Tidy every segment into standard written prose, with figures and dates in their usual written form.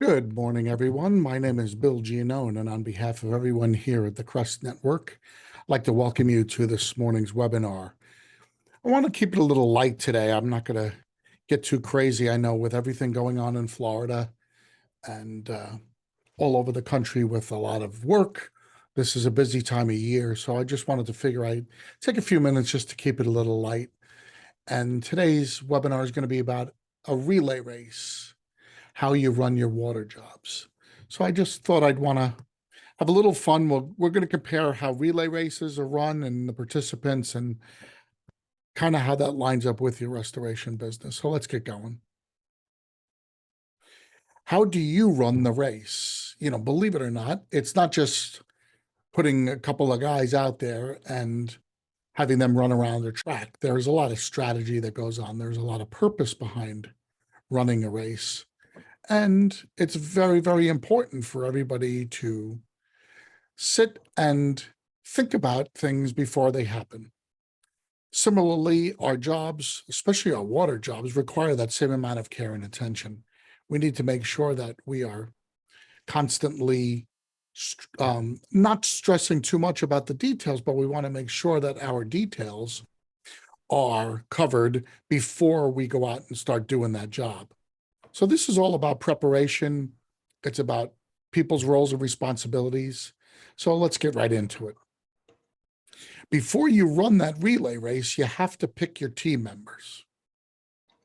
Good morning, everyone. My name is Bill Giannone, and on behalf of everyone here at the CREST Network, I'd like to welcome you to this morning's webinar. I want to keep it a little light today. I'm not going to get too crazy. I know with everything going on in Florida and all over the country with a lot of work, this is a busy time of year. So I just wanted to figure I'd take a few minutes just to keep it a little light. And today's webinar is going to be about a relay race, how you run your water jobs. So I just thought I'd want to have a little fun. We're going to compare how relay races are run and the participants and kind of how that lines up with your restoration business. So let's get going. How do you run the race? Believe it or not, it's not just putting a couple of guys out there and having them run around the track. There's a lot of strategy that goes on. There's a lot of purpose behind running a race. And it's very, very important for everybody to sit and think about things before they happen. Similarly, our jobs, especially our water jobs, require that same amount of care and attention. We need to make sure that we are constantly not stressing too much about the details, but we want to make sure that our details are covered before we go out and start doing that job. So this is all about preparation. It's about people's roles and responsibilities. So let's get right into it. Before you run that relay race, you have to pick your team members.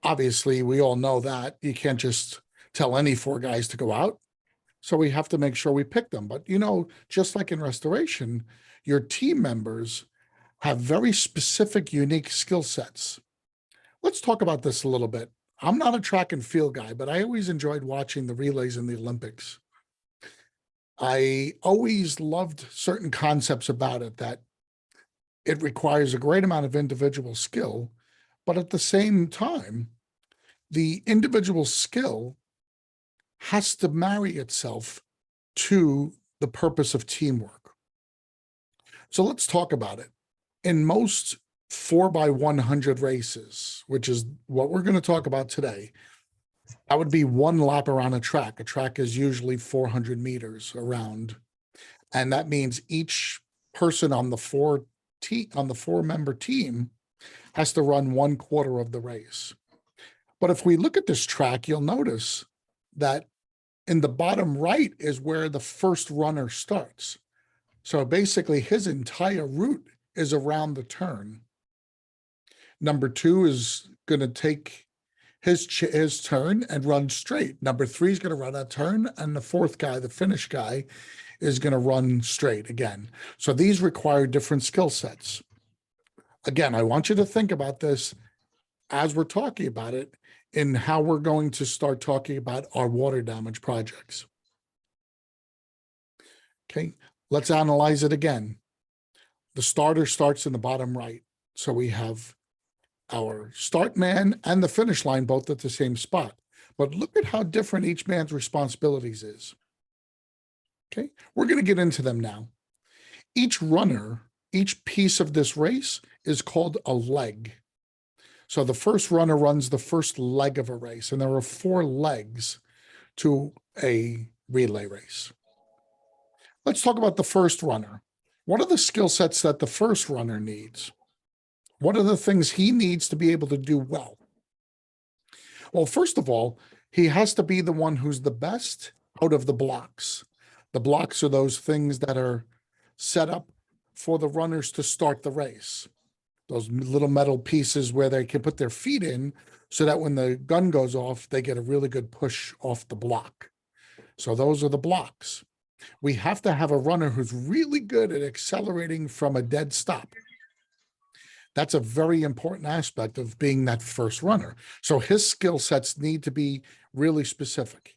Obviously, we all know that. You can't just tell any four guys to go out. So we have to make sure we pick them. But, just like in restoration, your team members have very specific, unique skill sets. Let's talk about this a little bit. I'm not a track and field guy, but I always enjoyed watching the relays in the Olympics. I always loved certain concepts about it, that it requires a great amount of individual skill, but at the same time, the individual skill has to marry itself to the purpose of teamwork. So let's talk about it. In most 4x100 races, which is what we're going to talk about today, that would be one lap around a track. A track is usually 400 meters around. And that means each person on the four-member team has to run 1/4 of the race. But if we look at this track, you'll notice that in the bottom right is where the first runner starts. So basically his entire route is around the turn. Number 2 is going to take his turn and run straight. Number 3 is going to run a turn, and the fourth guy, the finish guy, is going to run straight again. So these require different skill sets. Again, I want you to think about this as we're talking about it in how we're going to start talking about our water damage projects. Okay, let's analyze it again. The starter starts in the bottom right. So we have our start man and the finish line both at the same spot. But look at how different each man's responsibilities is. Okay, we're going to get into them now. Each runner, each piece of this race is called a leg. So the first runner runs the first leg of a race, and there are 4 legs to a relay race. Let's talk about the first runner. What are the skill sets that the first runner needs? What are the things he needs to be able to do well? Well, first of all, he has to be the one who's the best out of the blocks. The blocks are those things that are set up for the runners to start the race. Those little metal pieces where they can put their feet in so that when the gun goes off, they get a really good push off the block. So those are the blocks. We have to have a runner who's really good at accelerating from a dead stop. That's a very important aspect of being that first runner. So his skill sets need to be really specific.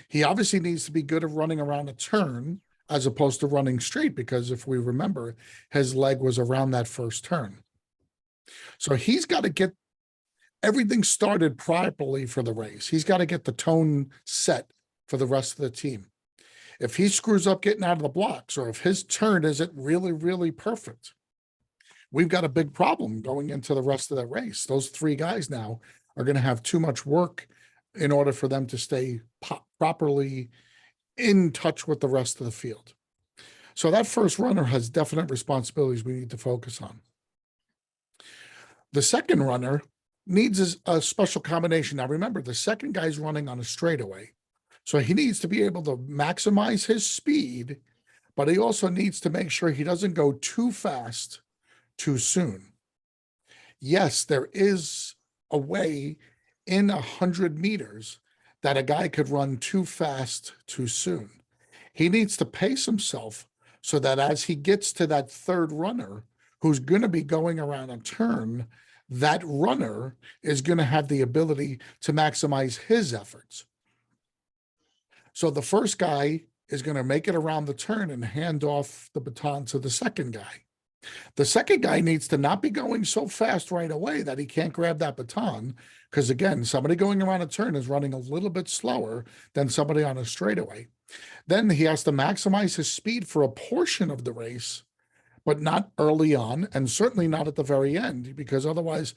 He obviously needs to be good at running around a turn as opposed to running straight, because if we remember, his leg was around that first turn. So he's got to get everything started properly for the race. He's got to get the tone set for the rest of the team. If he screws up getting out of the blocks, or if his turn isn't really, really perfect, we've got a big problem going into the rest of the race. Those 3 guys now are going to have too much work in order for them to stay properly in touch with the rest of the field. So that first runner has definite responsibilities we need to focus on. The second runner needs a special combination. Now, remember, the second guy's running on a straightaway. So he needs to be able to maximize his speed, but he also needs to make sure he doesn't go too fast too soon. Yes, there is a way in 100 meters that a guy could run too fast too soon. He needs to pace himself so that as he gets to that third runner who's going to be going around a turn, that runner is going to have the ability to maximize his efforts. So the first guy is going to make it around the turn and hand off the baton to the second guy. The second guy needs to not be going so fast right away that he can't grab that baton, because again, somebody going around a turn is running a little bit slower than somebody on a straightaway. Then he has to maximize his speed for a portion of the race, but not early on, and certainly not at the very end, because otherwise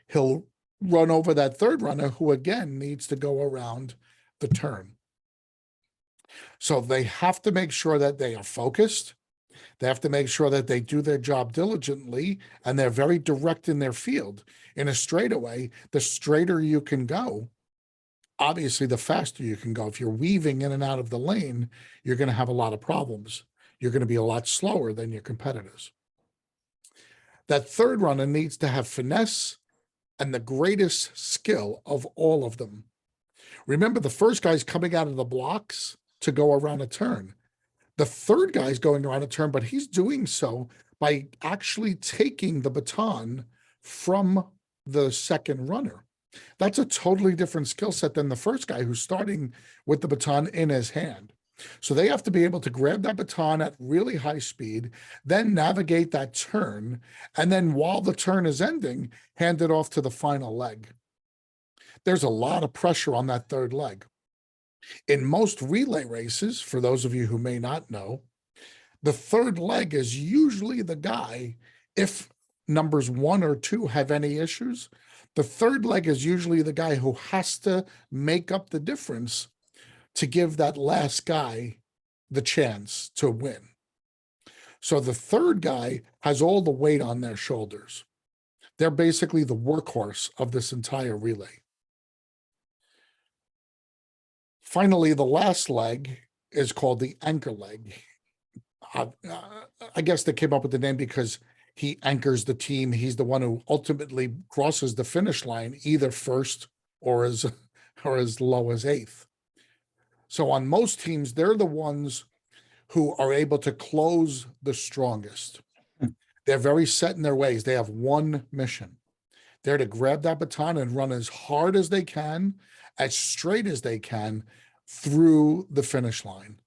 he'll run over that third runner who again needs to go around the turn. So they have to make sure that they are focused. They have to make sure that they do their job diligently and they're very direct in their field. In a straightaway, the straighter you can go, obviously the faster you can go. If you're weaving in and out of the lane, you're going to have a lot of problems. You're going to be a lot slower than your competitors. That third runner needs to have finesse and the greatest skill of all of them. Remember, the first guy's coming out of the blocks to go around a turn. The third guy's going around a turn, but he's doing so by actually taking the baton from the second runner. That's a totally different skill set than the first guy who's starting with the baton in his hand. So they have to be able to grab that baton at really high speed, then navigate that turn, and then while the turn is ending, hand it off to the final leg. There's a lot of pressure on that third leg. In most relay races, for those of you who may not know, the third leg is usually the guy, if numbers 1 or 2 have any issues, the third leg is usually the guy who has to make up the difference to give that last guy the chance to win. So the third guy has all the weight on their shoulders. They're basically the workhorse of this entire relay. Finally, the last leg is called the anchor leg. I guess they came up with the name because he anchors the team. He's the one who ultimately crosses the finish line, either first or as low as 8th. So on most teams, they're the ones who are able to close the strongest. They're very set in their ways. They have one mission. They're to grab that baton and run as hard as they can, as straight as they can through the finish line.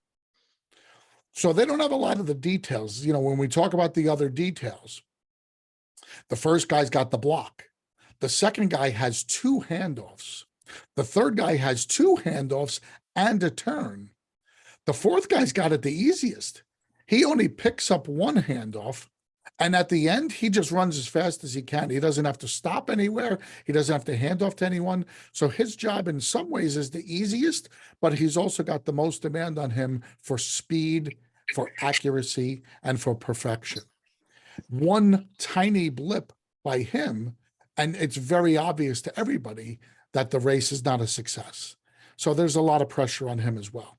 So they don't have a lot of the details. You know, when we talk about the other details, the first guy's got the block. The second guy has 2 handoffs. The third guy has 2 handoffs and a turn. The fourth guy's got it the easiest. He only picks up 1 handoff, and at the end, he just runs as fast as he can. He doesn't have to stop anywhere. He doesn't have to hand off to anyone. So his job in some ways is the easiest, but he's also got the most demand on him for speed, for accuracy, and for perfection. One tiny blip by him, and it's very obvious to everybody that the race is not a success. So there's a lot of pressure on him as well.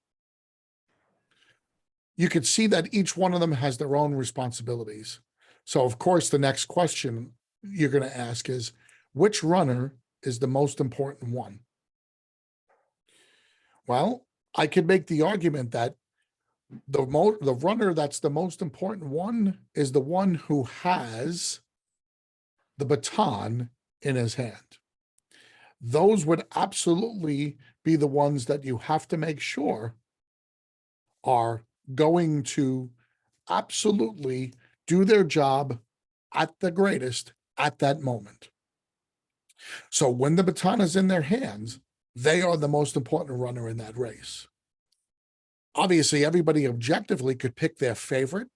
You could see that each one of them has their own responsibilities. So of course, the next question you're going to ask is, which runner is the most important one? Well, I could make the argument that the runner that's the most important one is the one who has the baton in his hand. Those would absolutely be the ones that you have to make sure are going to absolutely do their job at the greatest at that moment. So when the baton is in their hands, they are the most important runner in that race. Obviously, everybody objectively could pick their favorite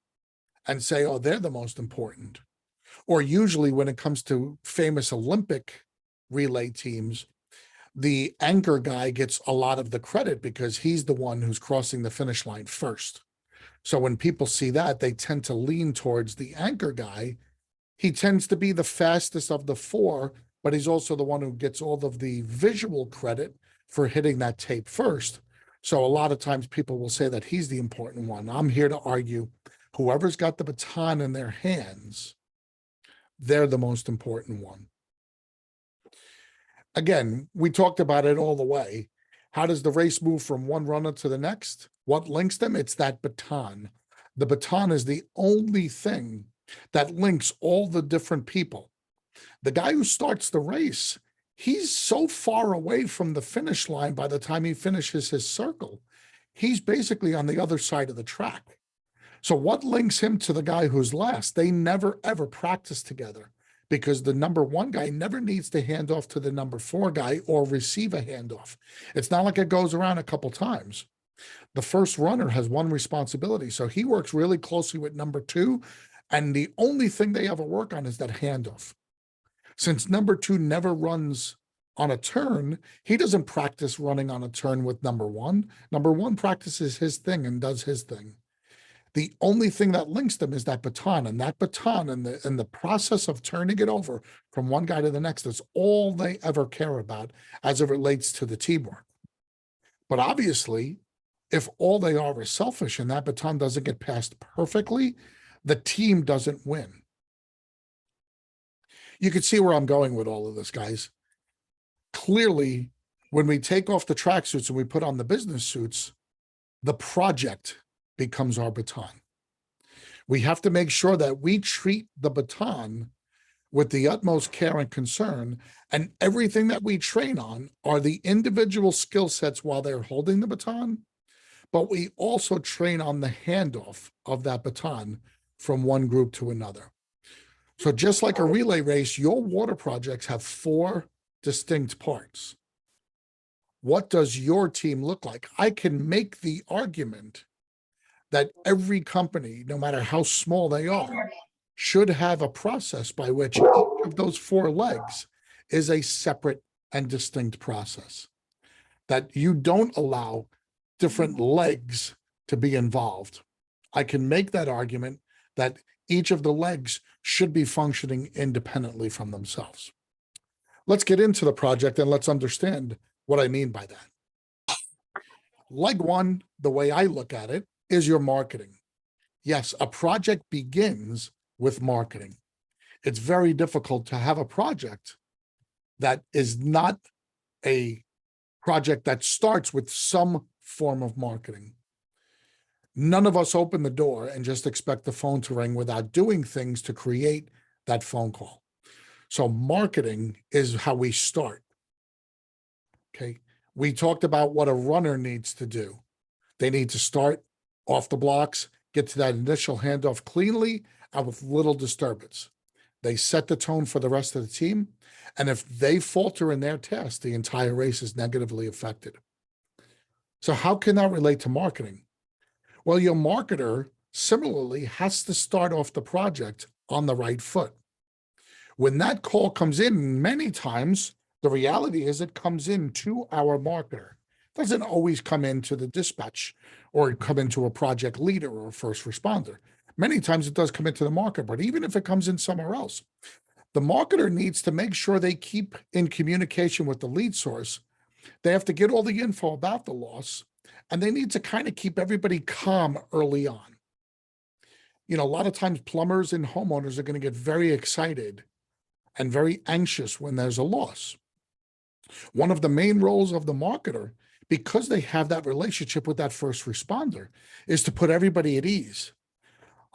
and say, oh, they're the most important. Or usually when it comes to famous Olympic relay teams, The anchor guy gets a lot of the credit because he's the one who's crossing the finish line first. So when people see that, they tend to lean towards the anchor guy. He tends to be the fastest of the four, but he's also the one who gets all of the visual credit for hitting that tape first. So a lot of times people will say that he's the important one. I'm here to argue whoever's got the baton in their hands, they're the most important one. Again, we talked about it all the way. How does the race move from one runner to the next? What links them? It's that baton. The baton is the only thing that links all the different people. The guy who starts the race, he's so far away from the finish line by the time he finishes his circle. He's basically on the other side of the track. So what links him to the guy who's last? They never, ever practice together because the number one guy never needs to hand off to the number four guy or receive a handoff. It's not like it goes around a couple times. The first runner has one responsibility. So he works really closely with number two. And the only thing they ever work on is that handoff. Since number two never runs on a turn, he doesn't practice running on a turn with number one. Number one practices his thing and does his thing. The only thing that links them is that baton, and that baton and the process of turning it over from one guy to the next is all they ever care about as it relates to the teamwork. But obviously, if all they are is selfish and that baton doesn't get passed perfectly, the team doesn't win. You can see where I'm going with all of this, guys. Clearly, when we take off the tracksuits and we put on the business suits, the project becomes our baton. We have to make sure that we treat the baton with the utmost care and concern, and everything that we train on are the individual skill sets while they're holding the baton, but we also train on the handoff of that baton from one group to another. So just like a relay race, your water projects have 4 distinct parts. What does your team look like? I can make the argument that every company, no matter how small they are, should have a process by which each of those 4 legs is a separate and distinct process. That you don't allow different legs to be involved. I can make that argument that each of the legs should be functioning independently from themselves. Let's get into the project and let's understand what I mean by that. Leg 1, the way I look at it, is your marketing. Yes, a project begins with marketing. It's very difficult to have a project that is not a project that starts with some form of marketing. None of us open the door and just expect the phone to ring without doing things to create that phone call. So marketing is how we start. Okay. We talked about what a runner needs to do. They need to start off the blocks, get to that initial handoff cleanly and with little disturbance. They set the tone for the rest of the team. And if they falter in their task, the entire race is negatively affected. So how can that relate to marketing? Well, your marketer similarly has to start off the project on the right foot. When that call comes in, many times the reality is it comes in to our marketer. It doesn't always come into the dispatch or come into a project leader or a first responder. Many times it does come into the marketer, but even if it comes in somewhere else, the marketer needs to make sure they keep in communication with the lead source. They have to get all the info about the loss, and they need to kind of keep everybody calm early on. You know, a lot of times plumbers and homeowners are going to get very excited and very anxious when there's a loss. One of the main roles of the marketer, because they have that relationship with that first responder, is to put everybody at ease.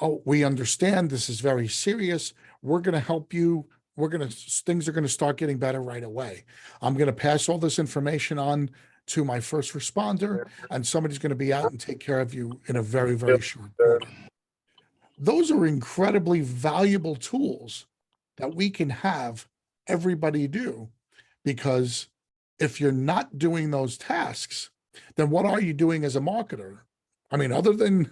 Oh, we understand this is very serious. We're going to help you. Things are going to start getting better right away. I'm going to pass all this information on to my first responder, and somebody's going to be out and take care of you in a very, very short order. Those are incredibly valuable tools that we can have everybody do, because if you're not doing those tasks, then what are you doing as a marketer? I mean, other than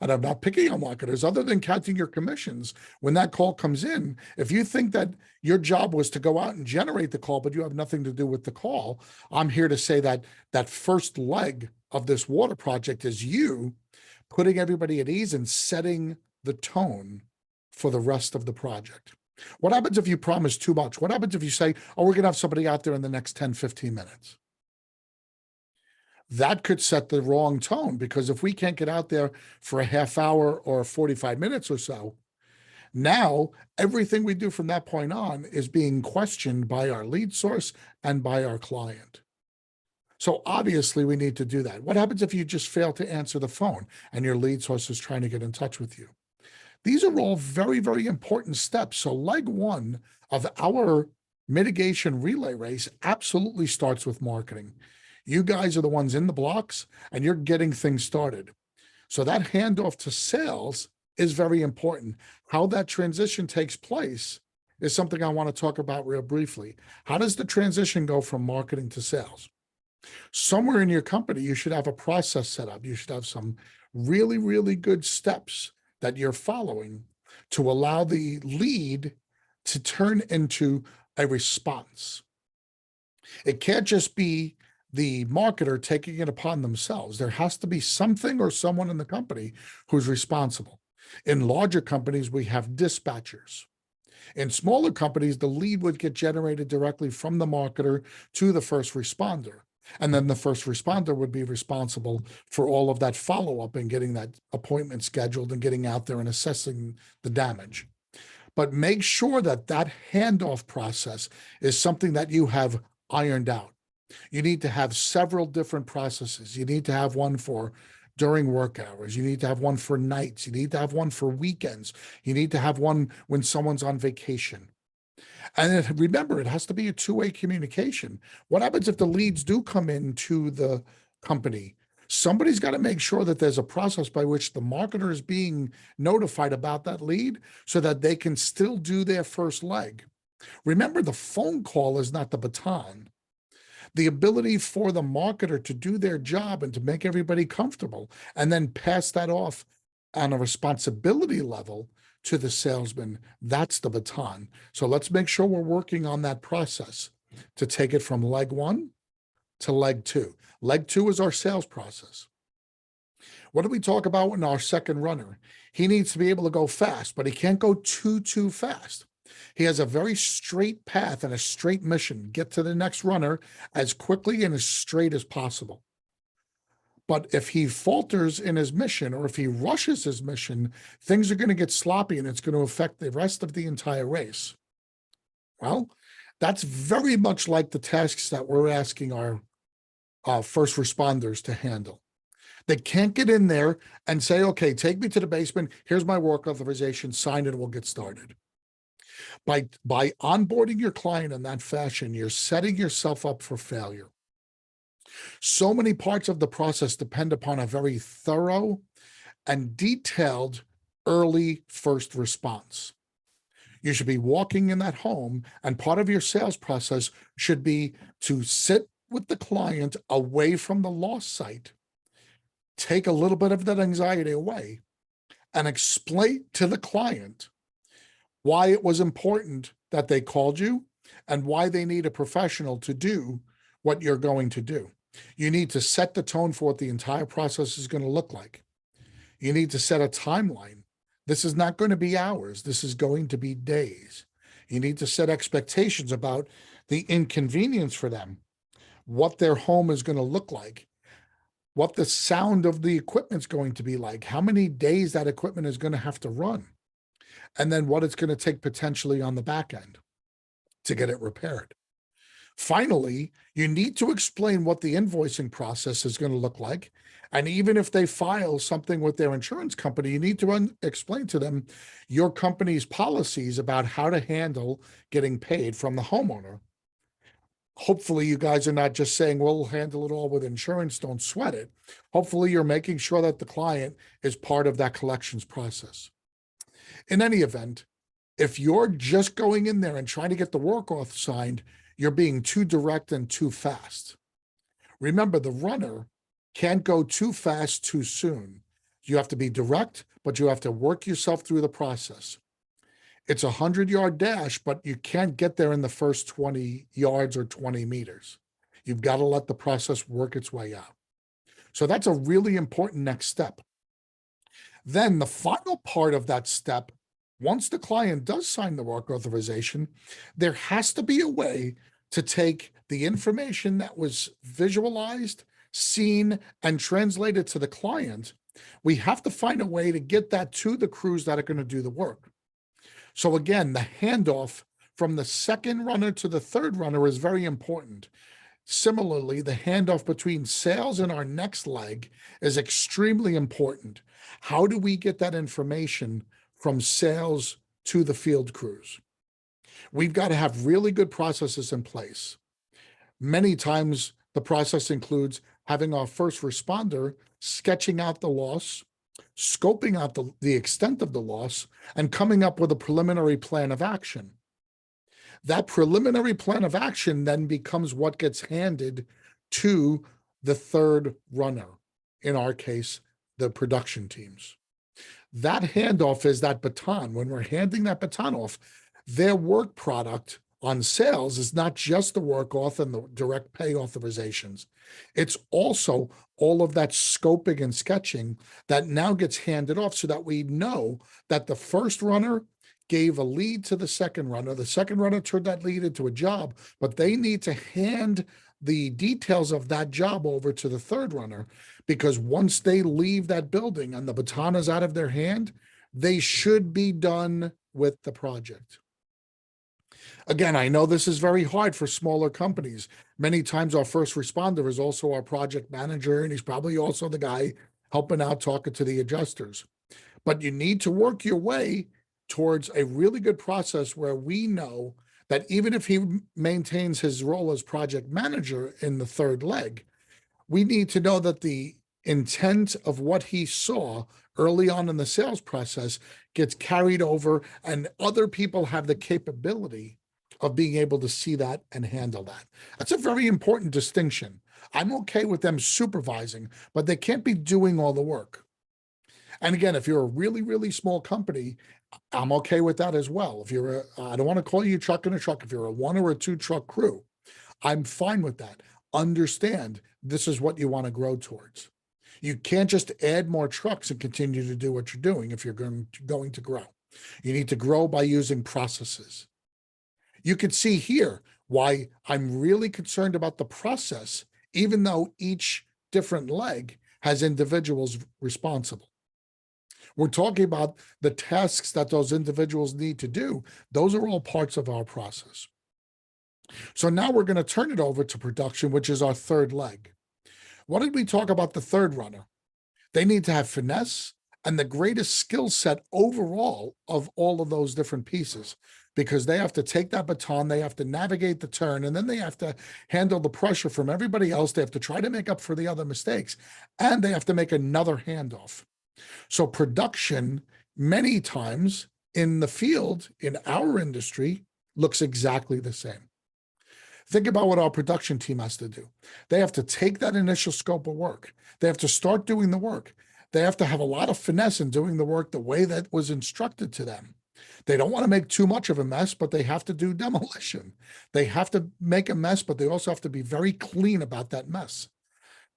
And I'm not picking on marketers other than counting your commissions. When that call comes in, if you think that your job was to go out and generate the call, but you have nothing to do with the call, I'm here to say that that first leg of this water project is you putting everybody at ease and setting the tone for the rest of the project. What happens if you promise too much? What happens if you say, oh, we're going to have somebody out there in the next 10, 15 minutes? That could set the wrong tone, because if we can't get out there for a half hour or 45 minutes or so, now everything we do from that point on is being questioned by our lead source and by our client. So obviously we need to do that. What happens if you just fail to answer the phone and your lead source is trying to get in touch with you? These are all very, very important steps. So leg one of our mitigation relay race absolutely starts with marketing. You guys are the ones in the blocks and you're getting things started. So that handoff to sales is very important. How that transition takes place is something I want to talk about real briefly. How does the transition go from marketing to sales? Somewhere in your company, you should have a process set up. You should have some really, really good steps that you're following to allow the lead to turn into a response. It can't just be the marketer taking it upon themselves. There has to be something or someone in the company who's responsible. In larger companies, we have dispatchers. In smaller companies, the lead would get generated directly from the marketer to the first responder. And then the first responder would be responsible for all of that follow-up and getting that appointment scheduled and getting out there and assessing the damage. But make sure that that handoff process is something that you have ironed out. You need to have several different processes. You need to have one for during work hours. You need to have one for nights. You need to have one for weekends. You need to have one when someone's on vacation. And remember, it has to be a two-way communication. What happens if the leads do come into the company? Somebody's got to make sure that there's a process by which the marketer is being notified about that lead so that they can still do their first leg. Remember, the phone call is not the baton. The ability for the marketer to do their job and to make everybody comfortable and then pass that off on a responsibility level to the salesman, that's the baton. So let's make sure we're working on that process to take it from leg one to leg two. Leg two is our sales process. What do we talk about in our second runner? He needs to be able to go fast, but he can't go too fast. He has a very straight path and a straight mission. Get to the next runner as quickly and as straight as possible. But if he falters in his mission or if he rushes his mission, things are going to get sloppy and it's going to affect the rest of the entire race. Well, that's very much like the tasks that we're asking our first responders to handle. They can't get in there and say, okay, take me to the basement. Here's my work authorization. Sign it. We'll get started. By onboarding your client in that fashion, you're setting yourself up for failure. So many parts of the process depend upon a very thorough and detailed early first response. You should be walking in that home, and part of your sales process should be to sit with the client away from the loss site, take a little bit of that anxiety away, and explain to the client why it was important that they called you and why they need a professional to do what you're going to do. You need to set the tone for what the entire process is going to look like. You need to set a timeline. This is not going to be hours. This is going to be days. You need to set expectations about the inconvenience for them, what their home is going to look like, what the sound of the equipment is going to be like, how many days that equipment is going to have to run, and then what it's going to take potentially on the back end to get it repaired. Finally, you need to explain what the invoicing process is going to look like. And even if they file something with their insurance company, you need to explain to them your company's policies about how to handle getting paid from the homeowner. Hopefully, you guys are not just saying, we'll handle it all with insurance, don't sweat it. Hopefully, you're making sure that the client is part of that collections process. In any event, if you're just going in there and trying to get the work off signed, you're being too direct and too fast. Remember, the runner can't go too fast too soon. You have to be direct, but you have to work yourself through the process. It's a 100-yard dash, but you can't get there in the first 20 yards or 20 meters. You've got to let the process work its way out. So that's a really important next step. Then the final part of that step, once the client does sign the work authorization, there has to be a way to take the information that was visualized, seen, and translated to the client. We have to find a way to get that to the crews that are going to do the work. So again, the handoff from the second runner to the third runner is very important. Similarly, the handoff between sales and our next leg is extremely important. How do we get that information from sales to the field crews? We've got to have really good processes in place. Many times the process includes having our first responder sketching out the loss, scoping out the extent of the loss, and coming up with a preliminary plan of action. That preliminary plan of action then becomes what gets handed to the third runner, in our case, the production teams. That handoff is that baton. When we're handing that baton off, their work product on sales is not just the work auth and the direct pay authorizations. It's also all of that scoping and sketching that now gets handed off so that we know that the first runner gave a lead to the second runner turned that lead into a job, but they need to hand the details of that job over to the third runner, because once they leave that building and the baton is out of their hand, they should be done with the project. Again, I know this is very hard for smaller companies. Many times our first responder is also our project manager, and he's probably also the guy helping out talking to the adjusters. But you need to work your way towards a really good process where we know that even if he maintains his role as project manager in the third leg, we need to know that the intent of what he saw early on in the sales process gets carried over, and other people have the capability of being able to see that and handle that. That's a very important distinction. I'm okay with them supervising, but they can't be doing all the work. And again, if you're a really, really small company, I'm okay with that as well. If you're I don't want to call you truck in a truck. If you're a 1 or a 2 truck crew, I'm fine with that. Understand this is what you want to grow towards. You can't just add more trucks and continue to do what you're doing if you're going to grow. You need to grow by using processes. You can see here why I'm really concerned about the process, even though each different leg has individuals responsible. We're talking about the tasks that those individuals need to do. Those are all parts of our process. So now we're going to turn it over to production, which is our third leg. What did we talk about the third runner? They need to have finesse and the greatest skill set overall of all of those different pieces, because they have to take that baton, they have to navigate the turn, and then they have to handle the pressure from everybody else. They have to try to make up for the other mistakes, and they have to make another handoff. So production, many times in the field, in our industry, looks exactly the same. Think about what our production team has to do. They have to take that initial scope of work. They have to start doing the work. They have to have a lot of finesse in doing the work the way that was instructed to them. They don't want to make too much of a mess, but they have to do demolition. They have to make a mess, but they also have to be very clean about that mess.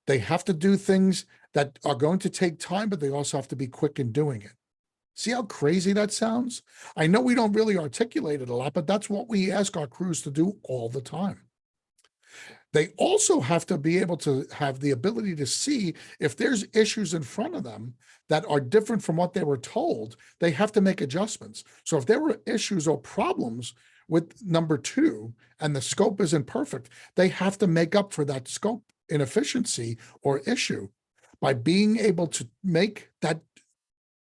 They have to do things that are going to take time, but they also have to be quick in doing it. See how crazy that sounds? I know we don't really articulate it a lot, but that's what we ask our crews to do all the time. They also have to be able to have the ability to see if there's issues in front of them that are different from what they were told. They have to make adjustments. So if there were issues or problems with number 2 and the scope isn't perfect, they have to make up for that scope inefficiency or issue by being able to make that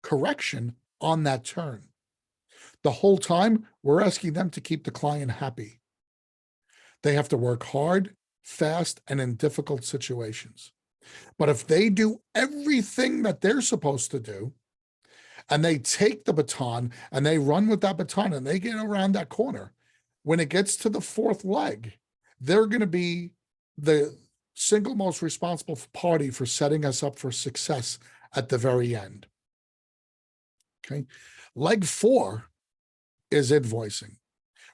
correction on that turn. The whole time, we're asking them to keep the client happy. They have to work hard, fast, and in difficult situations. But if they do everything that they're supposed to do, and they take the baton and they run with that baton and they get around that corner, when it gets to the fourth leg, they're going to be the single most responsible party for setting us up for success at the very end. Okay. Leg 4 is invoicing.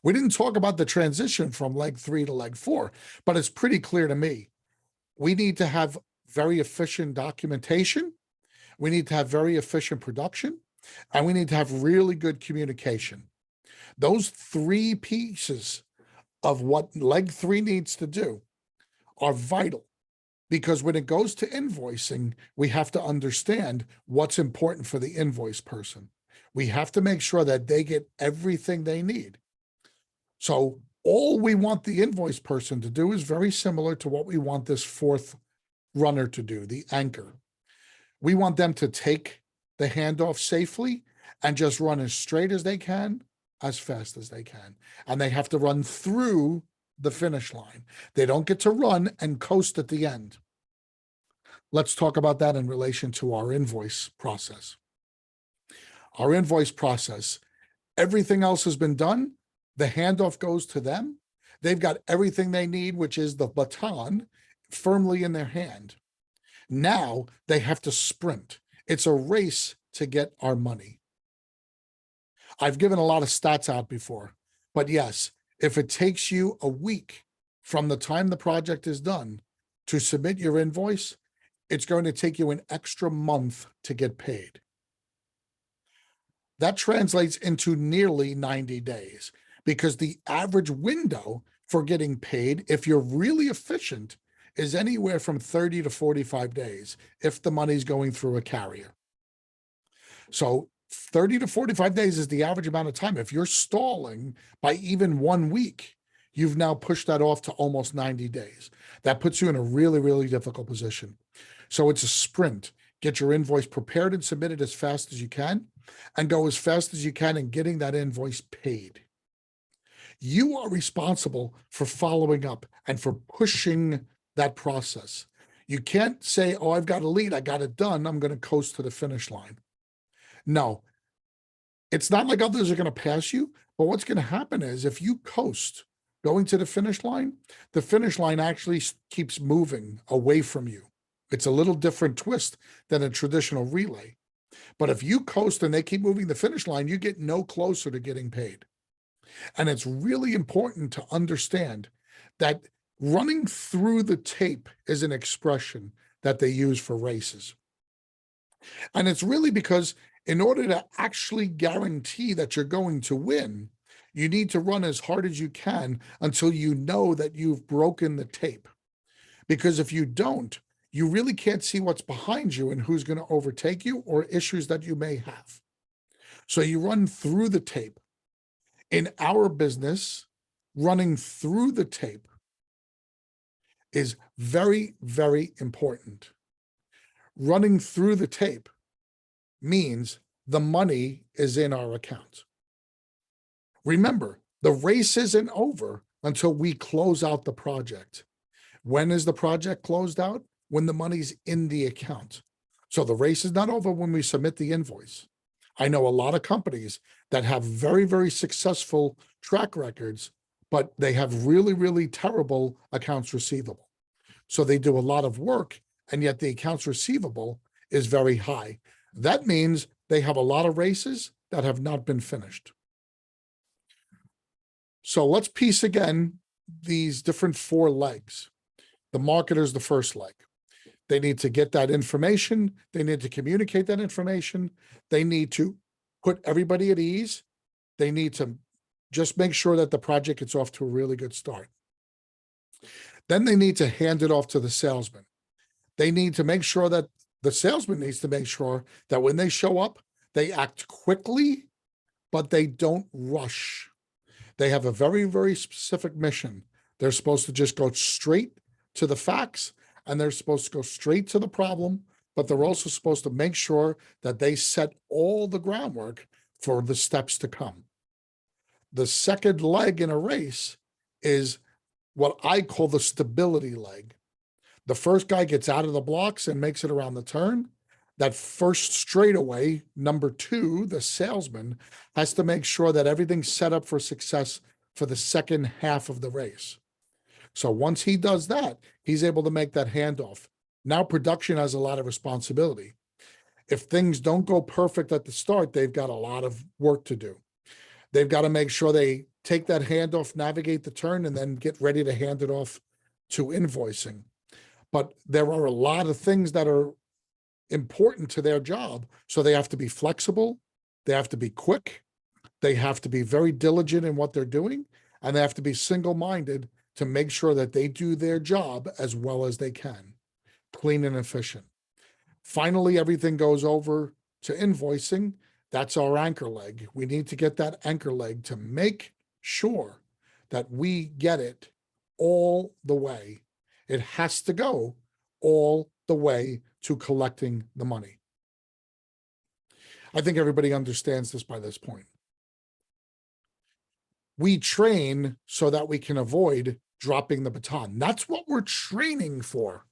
We didn't talk about the transition from leg 3 to leg 4, but it's pretty clear to me. We need to have very efficient documentation. We need to have very efficient production, and we need to have really good communication. Those 3 pieces of what leg 3 needs to do are vital, because when it goes to invoicing, we have to understand what's important for the invoice person. We have to make sure that they get everything they need. So all we want the invoice person to do is very similar to what we want this 4th runner to do, the anchor. We want them to take the handoff safely and just run as straight as they can, as fast as they can. And they have to run through the finish line. They don't get to run and coast at the end. Let's talk about that in relation to our invoice process. Our invoice process, everything else has been done. The handoff goes to them. They've got everything they need, which is the baton firmly in their hand. Now they have to sprint. It's a race to get our money. I've given a lot of stats out before, but yes, if it takes you a week from the time the project is done to submit your invoice, it's going to take you an extra month to get paid. That translates into nearly 90 days, because the average window for getting paid, if you're really efficient, is anywhere from 30 to 45 days if the money's going through a carrier. So 30 to 45 days is the average amount of time. If you're stalling by even 1 week, you've now pushed that off to almost 90 days. That puts you in a really, really difficult position. So it's a sprint. Get your invoice prepared and submitted as fast as you can, and go as fast as you can in getting that invoice paid. You are responsible for following up and for pushing that process. You can't say, oh, I've got a lead, I got it done, I'm going to coast to the finish line. No, it's not like others are going to pass you, but what's going to happen is if you coast going to the finish line actually keeps moving away from you. It's a little different twist than a traditional relay. But if you coast and they keep moving the finish line, you get no closer to getting paid. And it's really important to understand that running through the tape is an expression that they use for races. And it's really because in order to actually guarantee that you're going to win, you need to run as hard as you can until you know that you've broken the tape. Because if you don't, you really can't see what's behind you and who's going to overtake you or issues that you may have. So you run through the tape. In our business, running through the tape is very, very important. Running through the tape means the money is in our account. Remember, the race isn't over until we close out the project. When is the project closed out? When the money's in the account. So the race is not over when we submit the invoice. I know a lot of companies that have very, very successful track records, but they have really, really terrible accounts receivable. So they do a lot of work, and yet the accounts receivable is very high. That means they have a lot of races that have not been finished. So let's piece again these different 4 legs. The marketer's the first leg. They need to get that information. They need to communicate that information. They need to put everybody at ease. They need to just make sure that the project gets off to a really good start. Then they need to hand it off to the salesman. They need to make sure that the salesman needs to make sure that when they show up, they act quickly, but they don't rush. They have a very, very specific mission. They're supposed to just go straight to the facts, and they're supposed to go straight to the problem, but they're also supposed to make sure that they set all the groundwork for the steps to come. The second leg in a race is what I call the stability leg. The first guy gets out of the blocks and makes it around the turn. That first straightaway, number 2, the salesman, has to make sure that everything's set up for success for the second half of the race. So once he does that, he's able to make that handoff. Now production has a lot of responsibility. If things don't go perfect at the start, they've got a lot of work to do. They've got to make sure they take that handoff, navigate the turn, and then get ready to hand it off to invoicing. But there are a lot of things that are important to their job. So they have to be flexible, they have to be quick, they have to be very diligent in what they're doing, and they have to be single-minded to make sure that they do their job as well as they can, clean and efficient. Finally, everything goes over to invoicing. That's our anchor leg. We need to get that anchor leg to make sure that we get it all the way. It has to go all the way to collecting the money. I think everybody understands this by this point. We train so that we can avoid dropping the baton. That's what we're training for,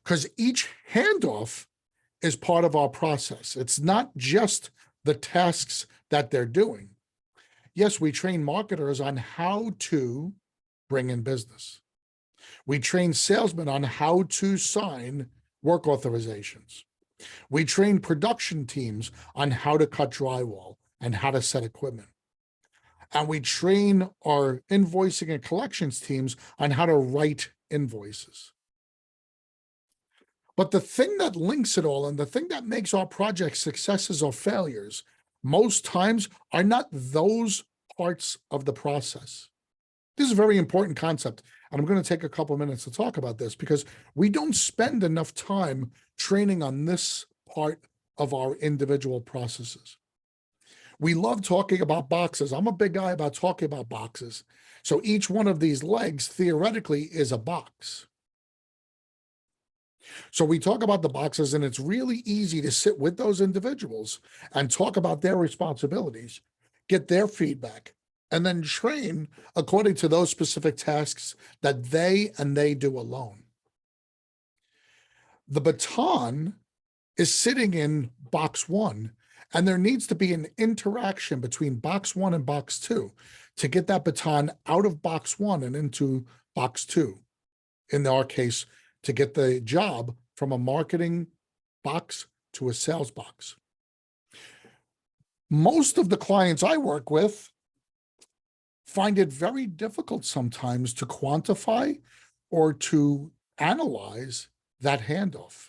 because each handoff is part of our process. It's not just the tasks that they're doing. Yes, we train marketers on how to bring in business. We train salesmen on how to sign work authorizations. We train production teams on how to cut drywall and how to set equipment. And we train our invoicing and collections teams on how to write invoices. But the thing that links it all and the thing that makes our project successes or failures most times are not those parts of the process. This is a very important concept, and I'm going to take a couple minutes to talk about this because we don't spend enough time training on this part of our individual processes. We love talking about boxes. I'm a big guy about talking about boxes. So each one of these legs theoretically is a box. So we talk about the boxes, and it's really easy to sit with those individuals and talk about their responsibilities, get their feedback, and then train according to those specific tasks that they do alone. The baton is sitting in box one, and there needs to be an interaction between box one and box two to get that baton out of box one and into box two. In our case, to get the job from a marketing box to a sales box. Most of the clients I work with find it very difficult sometimes to quantify or to analyze that handoff.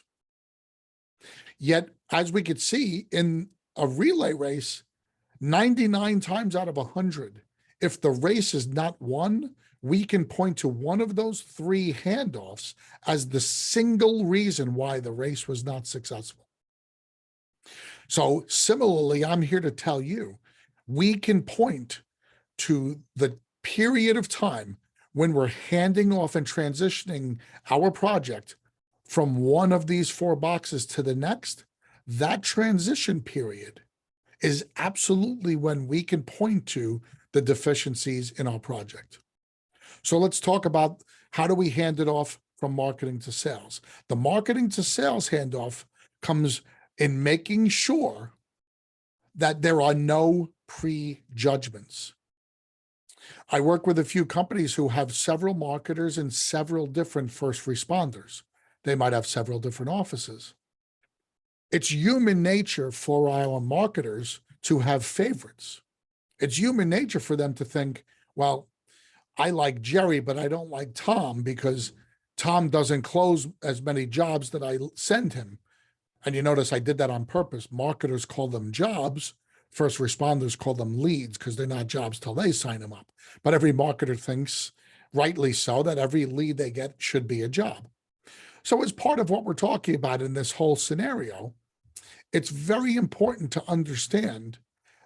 Yet, as we could see in a relay race, 99 times out of 100, if the race is not won, we can point to one of those three handoffs as the single reason why the race was not successful. So similarly, I'm here to tell you, we can point to the period of time when we're handing off and transitioning our project from one of these four boxes to the next. That transition period is absolutely when we can point to the deficiencies in our project. So let's talk about how do we hand it off from marketing to sales. The marketing to sales handoff comes in making sure that there are no prejudgments. I work with a few companies who have several marketers and several different first responders. They might have several different offices. It's human nature for our marketers to have favorites. It's human nature for them to think, well, I like Jerry, but I don't like Tom because Tom doesn't close as many jobs that I send him. And you notice I did that on purpose. Marketers call them jobs. First responders call them leads because they're not jobs till they sign them up. But every marketer thinks, rightly so, that every lead they get should be a job. So as part of what we're talking about in this whole scenario, it's very important to understand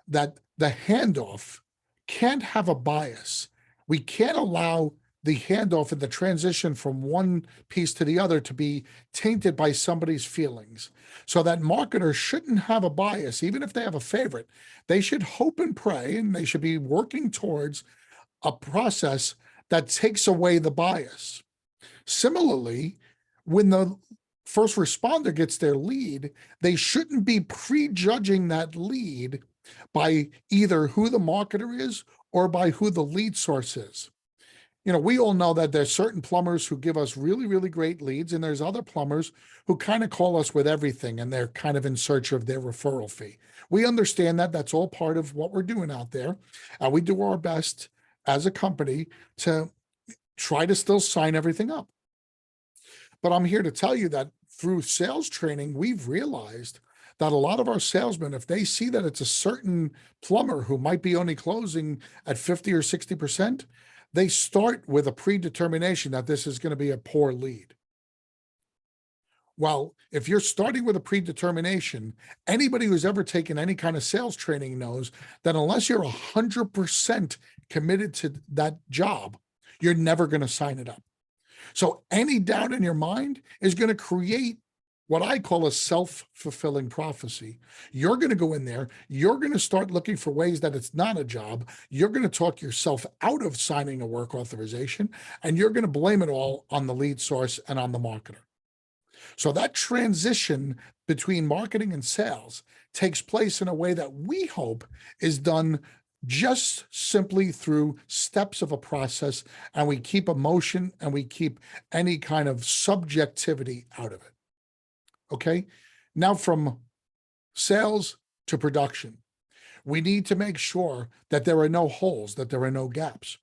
that the handoff can't have a bias. We can't allow the handoff and the transition from one piece to the other to be tainted by somebody's feelings. So that marketers shouldn't have a bias, even if they have a favorite. They should hope and pray, and they should be working towards a process that takes away the bias. Similarly, when the first responder gets their lead, they shouldn't be prejudging that lead by either who the marketer is or by who the lead source is. We all know that there's certain plumbers who give us really, really great leads, and there's other plumbers who kind of call us with everything, and they're kind of in search of their referral fee. We understand that that's all part of what we're doing out there. And we do our best as a company to try to still sign everything up. But I'm here to tell you that through sales training, we've realized that a lot of our salesmen, if they see that it's a certain plumber who might be only closing at 50 or 60%, they start with a predetermination that this is going to be a poor lead. Well, if you're starting with a predetermination, anybody who's ever taken any kind of sales training knows that unless you're 100% committed to that job, you're never going to sign it up. So any doubt in your mind is going to create what I call a self-fulfilling prophecy. You're going to go in there, you're going to start looking for ways that it's not a job. You're going to talk yourself out of signing a work authorization, and you're going to blame it all on the lead source and on the marketer. So that transition between marketing and sales takes place in a way that we hope is done just simply through steps of a process, and we keep emotion and we keep any kind of subjectivity out of it. Okay. Now, from sales to production, we need to make sure that there are no holes, that there are no gaps.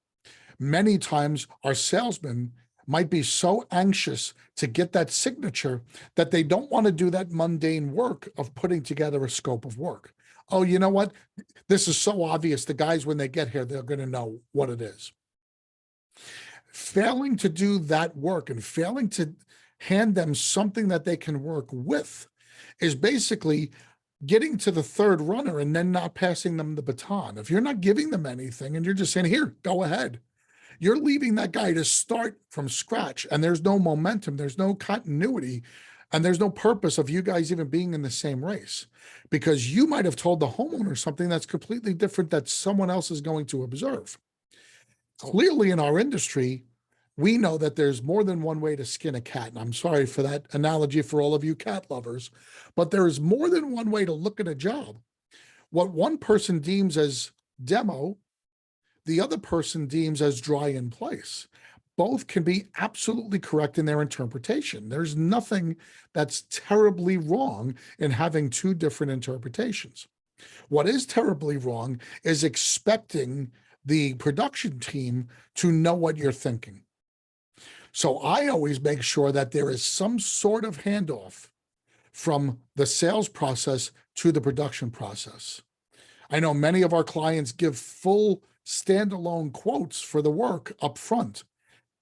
Many times our salesmen might be so anxious to get that signature that they don't want to do that mundane work of putting together a scope of work. Oh, you know what? This is so obvious. The guys, when they get here, they're going to know what it is. Failing to do that work and failing to hand them something that they can work with is basically getting to the third runner and then not passing them the baton. If you're not giving them anything and you're just saying, here, go ahead, you're leaving that guy to start from scratch, and there's no momentum, there's no continuity, and there's no purpose of you guys even being in the same race, because you might have told the homeowner something that's completely different that someone else is going to observe. Clearly, in our industry, we know that there's more than one way to skin a cat. And I'm sorry for that analogy for all of you cat lovers, but there is more than one way to look at a job. What one person deems as demo, the other person deems as dry in place. Both can be absolutely correct in their interpretation. There's nothing that's terribly wrong in having two different interpretations. What is terribly wrong is expecting the production team to know what you're thinking. So I always make sure that there is some sort of handoff from the sales process to the production process. I know many of our clients give full standalone quotes for the work up front.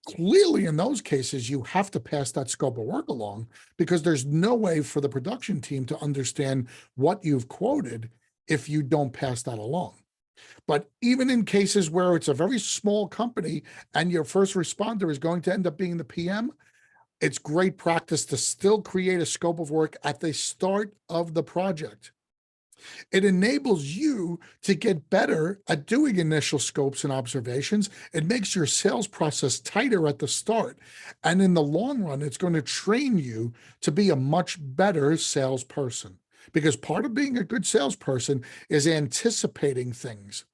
Clearly, in those cases, you have to pass that scope of work along, because there's no way for the production team to understand what you've quoted if you don't pass that along. But even in cases where it's a very small company and your first responder is going to end up being the PM, it's great practice to still create a scope of work at the start of the project. It enables you to get better at doing initial scopes and observations. It makes your sales process tighter at the start. And in the long run, it's going to train you to be a much better salesperson, because part of being a good salesperson is anticipating things.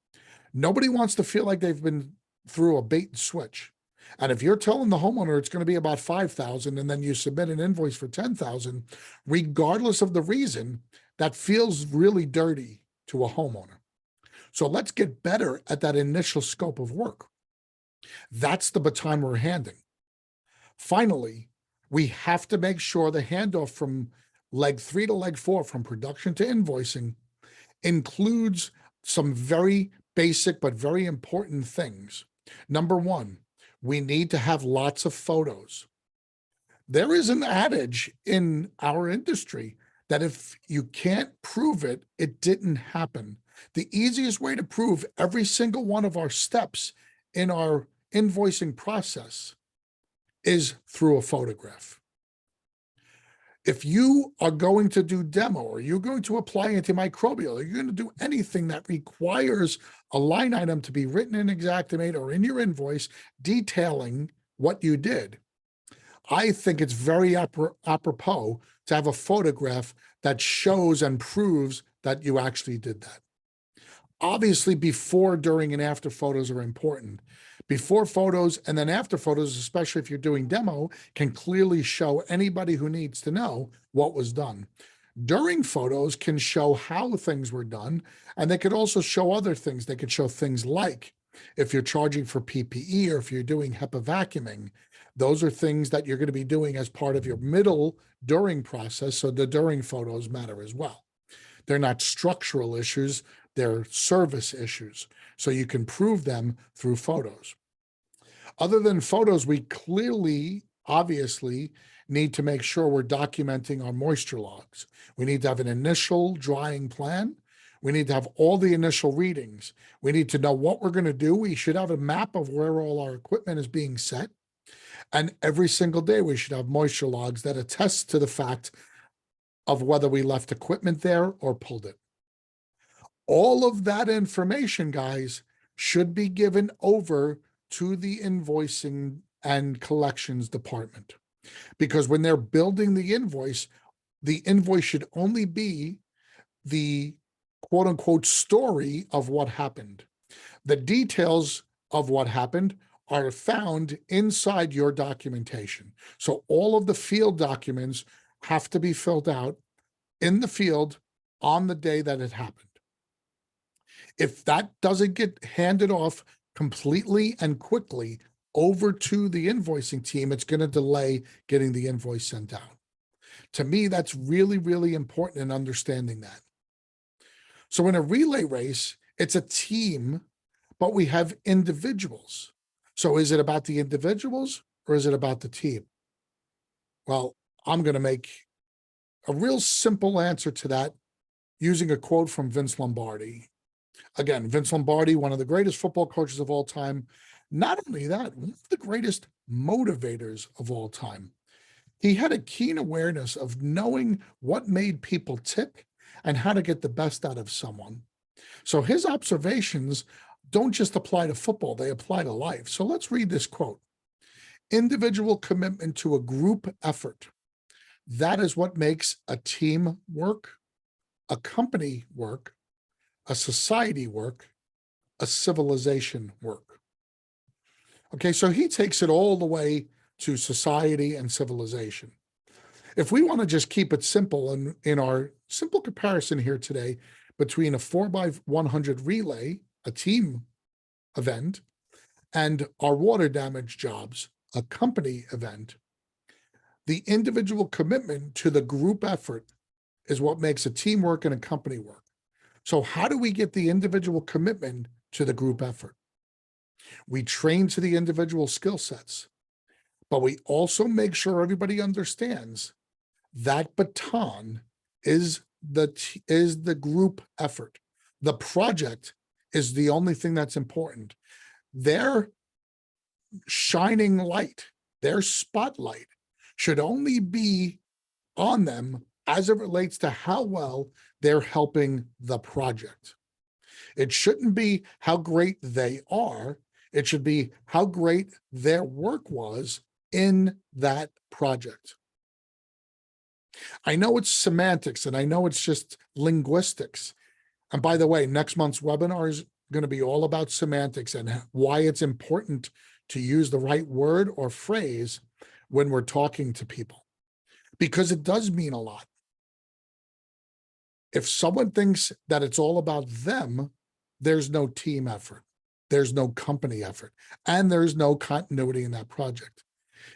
Nobody wants to feel like they've been through a bait and switch. And if you're telling the homeowner it's going to be about 5,000 and then you submit an invoice for 10,000, regardless of the reason, that feels really dirty to a homeowner. So let's get better at that initial scope of work. That's the baton we're handing. Finally, we have to make sure the handoff from leg 3 to leg 4, from production to invoicing, includes some very basic but very important things. Number one, we need to have lots of photos. There is an adage in our industry that if you can't prove it, it didn't happen. The easiest way to prove every single one of our steps in our invoicing process is through a photograph. If you are going to do demo, or you're going to apply antimicrobial, or you're going to do anything that requires a line item to be written in Xactimate or in your invoice detailing what you did, I think it's very apropos to have a photograph that shows and proves that you actually did that. Obviously, before, during, and after photos are important, Before photos and then after photos, especially if you're doing demo, can clearly show anybody who needs to know what was done. During photos can show how things were done, and they could also show other things. They could show things like if you're charging for PPE or if you're doing HEPA vacuuming, those are things that you're going to be doing as part of your middle during process. So the during photos matter as well. They're not structural issues, they're service issues. So you can prove them through photos. Other than photos, we clearly, obviously, need to make sure we're documenting our moisture logs. We need to have an initial drying plan. We need to have all the initial readings. We need to know what we're going to do. We should have a map of where all our equipment is being set. And every single day, we should have moisture logs that attest to the fact of whether we left equipment there or pulled it. All of that information, guys, should be given over to the invoicing and collections department. Because when they're building the invoice should only be the quote unquote story of what happened. The details of what happened are found inside your documentation. So all of the field documents have to be filled out in the field on the day that it happened. If that doesn't get handed off completely and quickly over to the invoicing team, it's going to delay getting the invoice sent out. To me, that's really, really important in understanding that. So in a relay race, it's a team, but we have individuals. So is it about the individuals or is it about the team? Well, I'm going to make a real simple answer to that using a quote from Vince Lombardi. Again, Vince Lombardi, one of the greatest football coaches of all time. Not only that, one of the greatest motivators of all time. He had a keen awareness of knowing what made people tick and how to get the best out of someone. So his observations don't just apply to football, they apply to life. So let's read this quote. Individual commitment to a group effort. That is what makes a team work, a company work, a society work, a civilization work. Okay, so he takes it all the way to society and civilization. If we want to just keep it simple, and in our simple comparison here today between a 4x100 relay, a team event, and our water damage jobs, a company event, the individual commitment to the group effort is what makes a team work and a company work. So how do we get the individual commitment to the group effort? We train to the individual skill sets, but we also make sure everybody understands that baton is the group effort. The project is the only thing that's important. Their shining light, their spotlight should only be on them as it relates to how well they're helping the project. It shouldn't be how great they are. It should be how great their work was in that project. I know it's semantics and I know it's just linguistics. And by the way, next month's webinar is going to be all about semantics and why it's important to use the right word or phrase when we're talking to people, because it does mean a lot. If someone thinks that it's all about them, there's no team effort, there's no company effort, and there's no continuity in that project.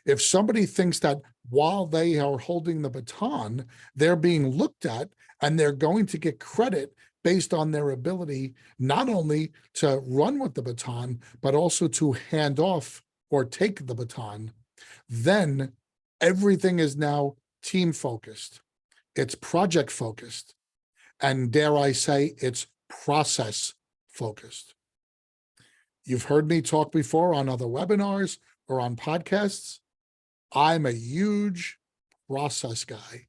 If somebody thinks that while they are holding the baton, they're being looked at and they're going to get credit based on their ability not only to run with the baton, but also to hand off or take the baton, then everything is now team focused. It's project focused. And dare I say, it's process focused. You've heard me talk before on other webinars or on podcasts. I'm a huge process guy.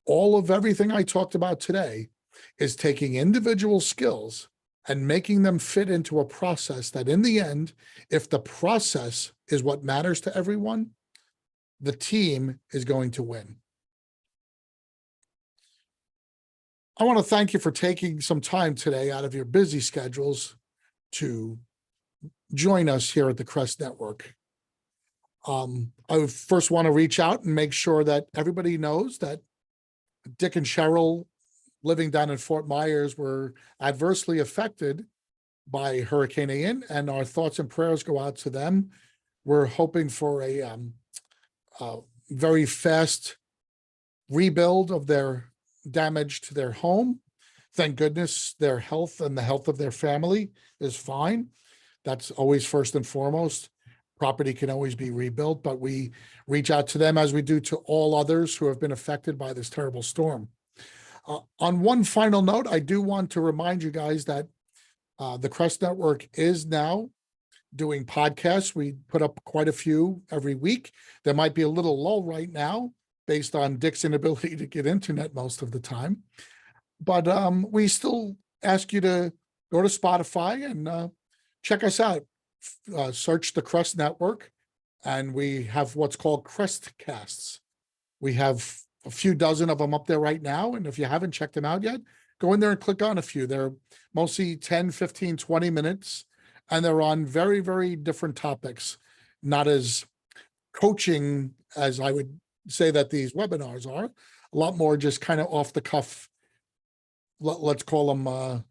All of everything I talked about today is taking individual skills and making them fit into a process that in the end, if the process is what matters to everyone, the team is going to win. I want to thank you for taking some time today out of your busy schedules to join us here at the CREST Network. I first want to reach out and make sure that everybody knows that Dick and Cheryl living down in Fort Myers were adversely affected by Hurricane Ian, and our thoughts and prayers go out to them. We're hoping for a very fast rebuild of their damage to their home. Thank goodness their health and the health of their family is fine. That's always first and foremost. Property can always be rebuilt, but we reach out to them as we do to all others who have been affected by this terrible storm. On one final note, I do want to remind you guys that the CREST Network is now doing podcasts. We put up quite a few every week. There might be a little lull right now based on Dick's inability to get internet most of the time. But we still ask you to go to Spotify and check us out. Search the CREST Network, and we have what's called CREST casts. We have a few dozen of them up there right now, and if you haven't checked them out yet, go in there and click on a few. They're mostly 10, 15, 20 minutes, and they're on very, very different topics, not as coaching as I would say that these webinars are, a lot more just kind of off the cuff, let's call them,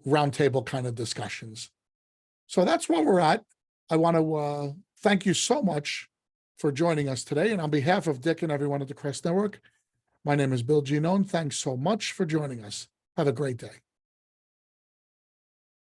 roundtable kind of discussions. So that's where we're at. I want to thank you so much for joining us today. And on behalf of Dick and everyone at the CREST Network, my name is Bill Ginone. Thanks so much for joining us. Have a great day.